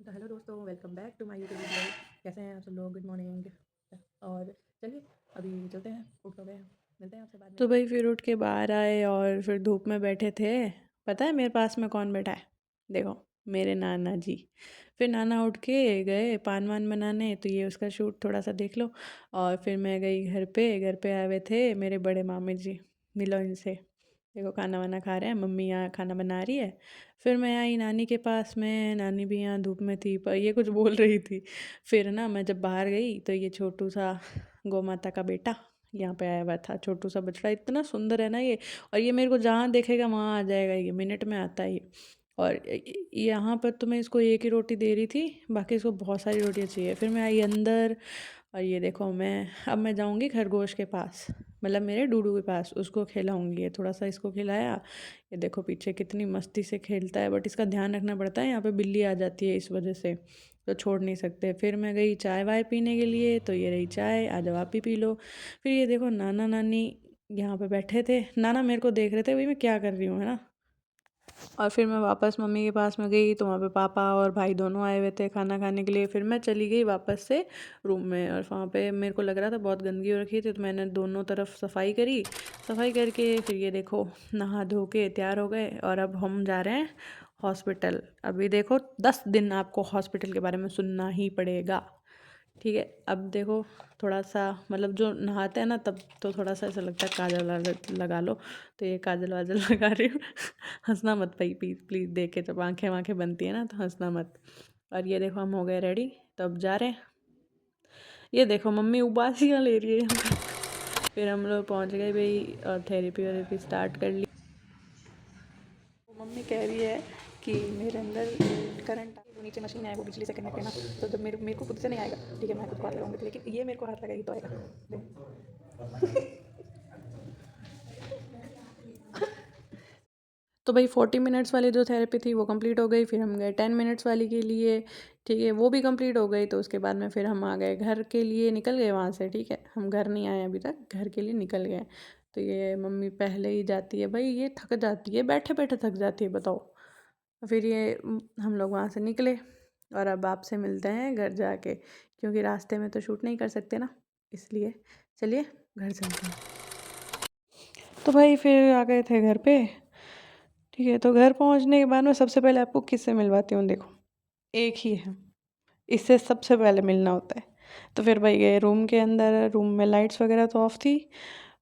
तो हेलो दोस्तों, welcome back to my YouTube video. कैसे हैं आप सब लोग? Good morning. और चलिए अभी चलते हैं, उठ हो गए हैं, मिलते हैं आपसे बाद में। तो भाई फिर उठ के बाहर आए और फिर धूप में बैठे थे। पता है मेरे पास में कौन बैठा है? देखो, मेरे नाना जी। फिर नाना उठ के गए पान वान बनाने, तो ये उसका शूट थोड़ा सा देख लो। और फिर मैं गई घर पे आए हुए थे मेरे बड़े मामी जी। मिलो इनसे। देखो खाना वाना खा रहे हैं, मम्मी यहाँ खाना बना रही है। फिर मैं आई नानी के पास में, नानी भी यहाँ धूप में थी पर ये कुछ बोल रही थी। फिर ना मैं जब बाहर गई तो ये छोटू सा गौ माता का बेटा यहाँ पे आया हुआ था, छोटू सा बछड़ा, इतना सुंदर है ना ये। और ये मेरे को जहाँ देखेगा वहाँ आ जाएगा, ये मिनट में आता है ये। और यहाँ पर तो मैं इसको एक ही रोटी दे रही थी, बाकी इसको बहुत सारी रोटियाँ चाहिए। फिर मैं आई अंदर, और ये देखो अब मैं जाऊँगी खरगोश के पास, मतलब मेरे डूडू के पास, उसको खिलाऊँगी। ये थोड़ा सा इसको खिलाया, ये देखो पीछे कितनी मस्ती से खेलता है, बट इसका ध्यान रखना पड़ता है, यहाँ पे बिल्ली आ जाती है इस वजह से, तो छोड़ नहीं सकते। फिर मैं गई चाय वाय पीने के लिए, तो ये रही चाय, आ जाओ आप भी पी लो। फिर ये देखो नाना नानी यहाँ पे बैठे थे, नाना मेरे को देख रहे थे भाई मैं क्या कर रही हूँ, है ना। और फिर मैं वापस मम्मी के पास में गई, तो वहाँ पे पापा और भाई दोनों आए हुए थे खाना खाने के लिए। फिर मैं चली गई वापस से रूम में, और वहाँ पे मेरे को लग रहा था बहुत गंदगी हो रखी थी, तो मैंने दोनों तरफ सफाई करी। सफाई करके फिर ये देखो नहा धो के तैयार हो गए, और अब हम जा रहे हैं हॉस्पिटल। अभी देखो 10 दिन आपको हॉस्पिटल के बारे में सुनना ही पड़ेगा, ठीक है। अब देखो थोड़ा सा, मतलब जो नहाते हैं ना तब तो थोड़ा सा ऐसा लगता है काजल वाजल लगा लो, तो ये काजल वाजल लगा रही हूँ। हंसना मत भाई, प्लीज़ प्लीज़, देख के जब आंखें वाँखें बनती है ना तो हंसना मत। और ये देखो हम हो गए रेडी, तो अब जा रहे हैं। ये देखो मम्मी उबासियाँ ले रही है यहाँ पे। फिर हम लोग पहुँच गए भाई, और थेरेपी वेरेपी स्टार्ट कर ली। मम्मी कह रही है कि मेरे अंदर करंट वो नीचे मशीन है, वो बिजली से कनेक्ट है ना, तो जब मेरे मेरे को खुद से नहीं आएगा, ठीक है, मैं खुद को हाथ लगाऊंगी, लेकिन ये मेरे को हाथ लगाएगी तो आएगा। तो भाई 40 मिनट्स वाली जो थेरेपी थी वो कंप्लीट हो गई, फिर हम गए 10 मिनट्स वाली के लिए, ठीक है, वो भी कंप्लीट हो गई। तो उसके बाद में फिर हम आ गए घर के लिए, निकल गए वहाँ से, ठीक है, हम घर नहीं आए अभी तक, घर के लिए निकल गए। तो ये मम्मी पहले ही जाती है भाई, ये थक जाती है, बैठे बैठे थक जाती है, बताओ। फिर ये हम लोग वहाँ से निकले, और अब आपसे मिलते हैं घर जाके, क्योंकि रास्ते में तो शूट नहीं कर सकते ना, इसलिए चलिए घर चलते हैं। तो भाई फिर आ गए थे घर पे, ठीक है। तो घर पहुंचने के बाद में सबसे पहले आपको किससे मिलवाती हूँ, देखो एक ही है, इससे सबसे पहले मिलना होता है। तो फिर भाई गए रूम के अंदर, रूम में लाइट्स वगैरह तो ऑफ थी,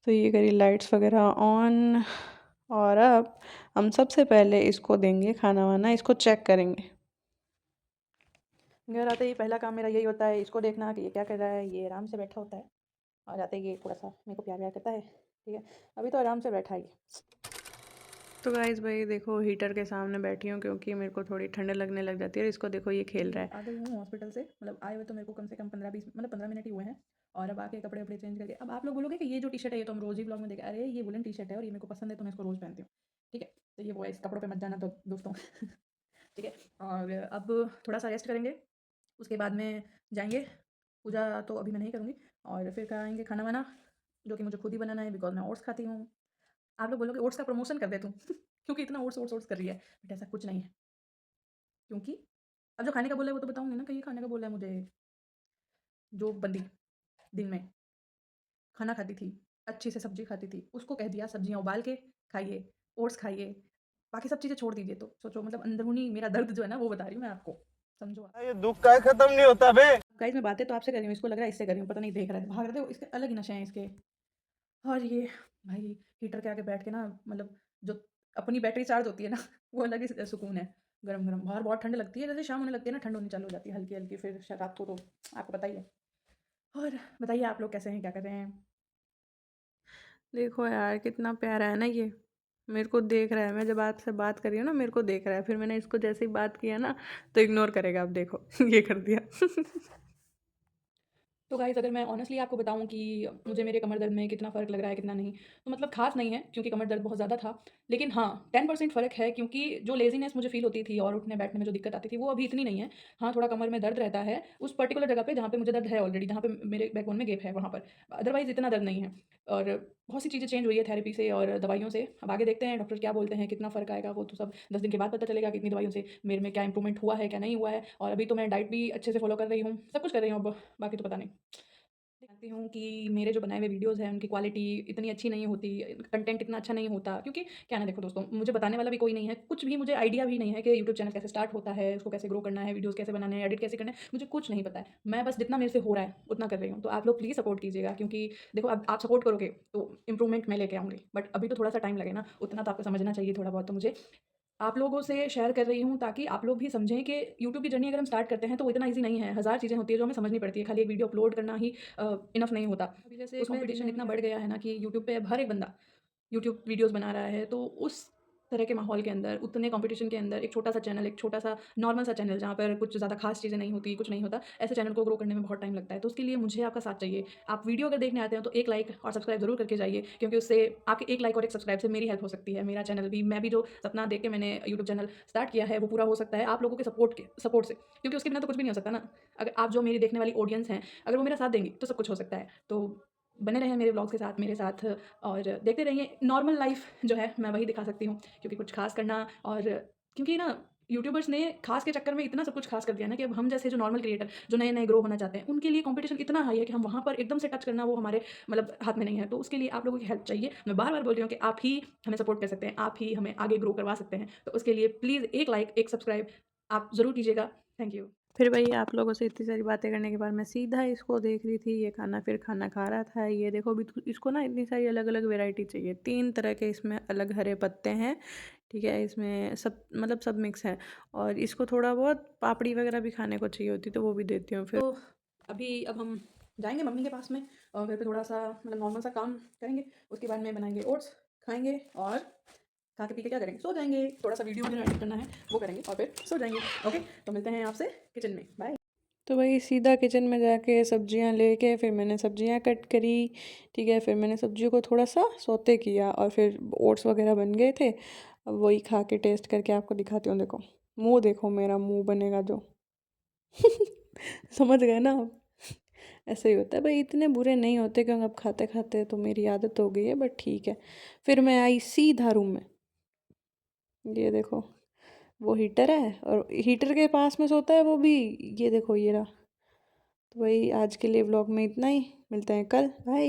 तो ये करी लाइट्स वगैरह ऑन। और अब हम सबसे पहले इसको देंगे खाना वाना, इसको चेक करेंगे। घर आते ही पहला काम मेरा यही होता है, इसको देखना कि ये क्या कर रहा है। ये आराम से बैठा होता है, और आते ही ये थोड़ा सा मेरे को प्यार व्यार करता है, ठीक है। अभी तो आराम से बैठा है ये। तो गाइस भाई देखो हीटर के सामने बैठी हूँ, क्योंकि मेरे को थोड़ी ठंड लगने लग जाती है, और इसको देखो ये खेल रहा है। आ गई हूँ हॉस्पिटल से, मतलब आए हुए तो मेरे को कम से कम 15-20 मतलब 15 मिनट ही हुए हैं। और अब आके कपड़े वपड़े चेंज करके, अब आप लोग बोलोगे कि ये जो टी शर्ट है ये तो हम रोज ही ब्लॉग में देखे, अरे ये वुलन टी शर्ट है और ये मेरे को पसंद है तो मैं इसको रोज पहनती हूँ, ठीक है। तो ये वो है, इस कपड़ों पे मत जाना तो दोस्तों। ठीक है। और अब थोड़ा सा रेस्ट करेंगे, उसके बाद में जाएंगे। पूजा तो अभी मैं नहीं करूँगी, और फिर खाएंगे खाना वाना, जो कि मुझे खुद ही बनाना है, बिकॉज मैं ओट्स खाती हूँ। आप लोग बोलोगे ओट्स का प्रमोशन कर दे तू। क्योंकि इतना ओट्स ओट्स ओट्स कर रही है, बट ऐसा कुछ नहीं है। क्योंकि अब जो खाने का बोला है वो तो बताऊंगी ना कि ये खाने का बोला है मुझे। जो बंदी दिन में खाना खाती थी, अच्छी से सब्जी खाती थी, उसको कह दिया सब्जियां उबाल के खाइए, ओट्स खाइए, बाकी सब चीज़ें छोड़ दीजिए। तो सोचो, मतलब अंदरूनी मेरा दर्द जो है ना वो बता रही हूँ मैं आपको, समझो आप। ये दुख का खत्म नहीं होता बे। गाइस मैं बातें तो आपसे कर रही हूँ, इसको लग रहा है इससे कर रही हूँ, पता नहीं देख रहा है, भाग रहे हो, इसके अलग ही नशे हैं इसके। और ये भाई हीटर के आगे बैठ के ना, मतलब जो अपनी बैटरी चार्ज होती है ना, वो अलग ही सुकून है। गरम गरम बाहर बहुत ठंड लगती है, जैसे शाम होने लगती है ना ठंड होनी चालू हो जाती है हल्की हल्की, फिर रात को तो आपको पता ही है। और बताइए आप लोग कैसे हैं, क्या कर रहे हैं? देखो यार कितना प्यारा है ना ये, मेरे को देख रहा है, मैं जब आपसे बात कर रही हूँ ना मेरे को देख रहा है, फिर मैंने इसको जैसे ही बात किया ना तो इग्नोर करेगा, अब देखो। ये कर दिया। तो गाइस अगर मैं ऑनेस्टली आपको बताऊं कि मुझे मेरे कमर दर्द में कितना फ़र्क लग रहा है कितना नहीं, तो मतलब खास नहीं है क्योंकि कमर दर्द बहुत ज़्यादा था। लेकिन हाँ 10% फ़र्क है क्योंकि जो लेज़ीनेस मुझे फ़ील होती थी और उठने बैठने में जो दिक्कत आती थी वो अभी इतनी नहीं है। हाँ, थोड़ा कमर में दर्द रहता है उस पर्टिकुलर जगह पे जहाँ पे मुझे दर्द है ऑलरेडी, जहाँ पे मेरे बैकबोन में गैप है वहाँ पर। अदरवाइज़ इतना दर्द नहीं है। और बहुत सी चीज़ें चेंज हुई है थेरेपी से और दवाइयों से। अब आगे देखते हैं डॉक्टर क्या बोलते हैं, कितना फ़र्क आएगा वो तो सब 10 दिन के बाद पता चलेगा, कितनी दवाइयों से मेरे में क्या इंप्रूवमेंट हुआ है, क्या नहीं हुआ है। और अभी तो मैं डाइट भी अच्छे से फ़ॉलो कर रही हूँ, सब कुछ कर रही हूँ अब, बाकी तो पता नहीं। जानती हूँ कि मेरे जो बनाए हुए वीडियोज़ हैं उनकी क्वालिटी इतनी अच्छी नहीं होती, कंटेंट इतना अच्छा नहीं होता क्योंकि क्या है ना देखो दोस्तों, मुझे बताने वाला भी कोई नहीं है, कुछ भी मुझे आइडिया भी नहीं है कि यूट्यूब चैनल कैसे स्टार्ट होता है, उसको कैसे ग्रो करना है, वीडियोज़ कैसे बनाने हैं, एडिट कैसे करना है, मुझे कुछ नहीं पता है। मैं बस जितना मेरे से हो रहा है उतना कर रही हूँ, तो आप लोग प्लीज़ सपोर्ट कीजिएगा क्योंकि देखो अब आप सपोर्ट करोगे तो इंप्रूवमेंट मैं लेके आऊँगी, बट अभी तो थोड़ा-सा टाइम लगे ना, उतना तो आपको समझना चाहिए थोड़ा बहुत तो मुझे। आप लोगों से शेयर कर रही हूँ ताकि आप लोग भी समझें कि यूट्यूब की जर्नी अगर हम स्टार्ट करते हैं तो वो इतना ईज़ी नहीं है, हज़ार चीज़ें होती हैं जो हमें समझनी पड़ती है, खाली एक वीडियो अपलोड करना ही इनफ नहीं होता। अभी जैसे कॉम्पिटिशन इतना बढ़ गया है ना कि यूट्यूब पे अब हर एक बंदा यूट्यूब वीडियोज़ बना रहा है, तो उस तरह के माहौल के अंदर, उतने कॉम्पिटिशन के अंदर एक छोटा-सा चैनल, एक छोटा-सा नॉर्मल सा चैनल जहाँ पर कुछ ज़्यादा ख़ास चीज़ें नहीं होती, कुछ नहीं होता, ऐसे चैनल को ग्रो करने में बहुत टाइम लगता है। तो उसके लिए मुझे आपका साथ चाहिए। आप वीडियो अगर देखने आते हैं तो एक लाइक और सब्सक्राइब ज़रूर करके जाइए क्योंकि उससे आपके एक लाइक और एक सब्सक्राइब से मेरी हेल्प हो सकती है। मेरा चैनल भी मैं भी जो सपना देख के मैंने यूट्यूब चैनल स्टार्ट किया है, वो पूरा हो सकता है आप लोगों के सपोर्ट से क्योंकि उसके बिना तो कुछ भी नहीं हो सकता ना। अगर आप जो मेरी देखने वाली ऑडियंस हैं, अगर वो मेरा साथ देंगी, तो सब कुछ हो सकता है। तो बने रहें मेरे व्लॉग्स के साथ, मेरे साथ और देखते रहिए। नॉर्मल लाइफ़ जो है मैं वही दिखा सकती हूँ क्योंकि कुछ ख़ास करना और क्योंकि ना यूट्यूबर्स ने ख़ास के चक्कर में इतना सब कुछ ख़ास कर दिया ना कि अब हम जैसे जो नॉर्मल क्रिएटर जो नए-नए ग्रो होना चाहते हैं, उनके लिए कॉम्पिटिशन इतना हाई है कि हम वहाँ पर एकदम से टच करना वो हमारे मतलब हाथ में नहीं है। तो उसके लिए आप लोगों की हेल्प चाहिए। मैं बार-बार बोल रही हूँ कि आप ही हमें सपोर्ट कर सकते हैं, आप ही हमें आगे ग्रो करवा सकते हैं। तो उसके लिए प्लीज़ एक लाइक, एक सब्सक्राइब आप ज़रूर कीजिएगा। Thank you. फिर वही आप लोगों से इतनी सारी बातें करने के बाद मैं सीधा इसको देख रही थी, ये खाना फिर खाना खा रहा था। ये देखो अभी इसको ना इतनी सारी अलग-अलग वैरायटी चाहिए, 3 तरह के इसमें अलग हरे पत्ते हैं, ठीक है? इसमें सब मतलब सब मिक्स है और इसको थोड़ा बहुत पापड़ी वगैरह भी खाने को चाहिए होती तो वो भी देती हूँ फिर। तो अभी अब हम जाएँगे मम्मी के पास में और घर पे थोड़ा-सा मतलब नॉर्मल सा काम करेंगे। उसके बाद में बनाएँगे ओट्स, खाएँगे और खा के पी के क्या करेंगे? सो जाएँगे। थोड़ा-सा वीडियो वगैरह एडिट करना है, वो करेंगे और फिर सो जाएँगे। ओके? तो मिलते हैं आपसे किचन में। बाय। तो वही सीधा किचन में जाके सब्जियां लेके फिर मैंने सब्जियां कट करी, ठीक है? फिर मैंने सब्जियों को थोड़ा सा सौते किया और फिर ओट्स वगैरह बन गए थे। अब वही खा के टेस्ट करके आपको दिखाती हूँ, देखो मुंह देखो, मेरा मुंह बनेगा जो समझ गए ना आप? ऐसे ही होता है भाई, इतने बुरे नहीं होते क्योंकि अब खाते खाते तो मेरी आदत हो गई है, बट ठीक है। फिर मैं आई सीधा रूम में, ये देखो वो हीटर है और हीटर के पास में सोता है वो भी, ये देखो ये रहा। तो वही आज के लिए व्लॉग में इतना ही, मिलते हैं कल, बाय।